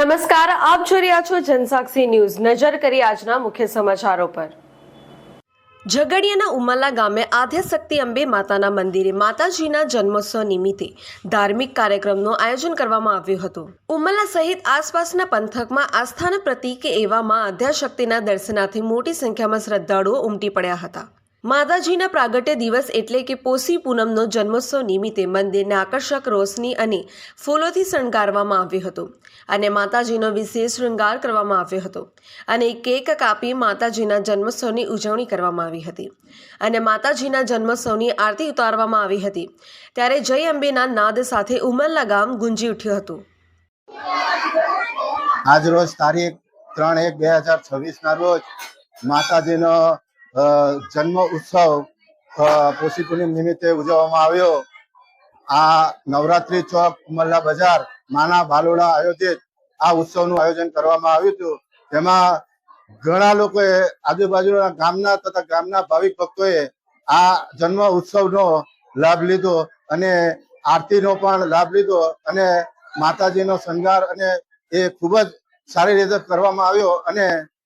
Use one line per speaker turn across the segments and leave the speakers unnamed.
નમસ્કાર, આપ જોઈ રહ્યા છો જનસાક્ષી ન્યૂઝ। નજર કરી આજના મુખ્ય સમાચારો પર। ઝઘડિયાના ઉમરલા ગામે આદ્યશક્તિ અંબે માતાના મંદિરે માતાજીના જન્મોત્સવ નિમિત્તે ધાર્મિક કાર્યક્રમનું આયોજન કરવામાં આવ્યું હતું। ઉમરલા સહિત આસપાસના પંથકમાં આસ્થાના પ્રતીક એવા માં આદ્યશક્તિના દર્શનાર્થે મોટી સંખ્યામાં શ્રદ્ધાળુઓ ઉમટી પડ્યા હતા। માતાજીના પ્રાગટ્ય દિવસ એટલે કે પોષી પૂનમનો જન્મોત્સવ નિમિત્તે મંદિરને આકર્ષક રોશની અને ફૂલોથી શણગારવામાં આવ્યું હતું અને માતાજીનો વિશેષ શૃંગાર કરવામાં આવ્યો હતો અને કેક કાપી માતાજીના જન્મોત્સવની ઉજવણી કરવામાં આવી હતી અને માતાજીના જન્મોત્સવની આરતી ઉતારવામાં આવી હતી। ત્યારે જય અંબેના નાદ સાથે ઉમરલા ગામ ગુંજી ઉઠ્યું હતું।
આજ રોજ તારીખ 3/1/2026 ના રોજ માતાજીનો જન્મ ઉત્સવ પોષી પૂનમ નિમિત્તે ઉજવવામાં આવ્યો। આ નવરાત્રી ચોક ઉમરલા બજાર માના બાલોડા આયોજિત આ ઉત્સવનું આયોજન કરવામાં આવ્યું હતું। તેમાં ઘણા લોકોએ આજુબાજુના ગામના તથા ગામના ભાવિક ભક્તોએ આ જન્મ ઉત્સવનો લાભ લીધો અને આરતીનો પણ લાભ લીધો અને માતાજીનો શણગાર અને એ ખૂબ જ સારી રીતે કરવામાં આવ્યો અને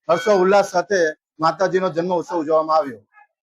હર્ષો ઉલ્લાસ સાથે માતાજીનો જન્મ ઉત્સવ ઉજવવામાં આવ્યો।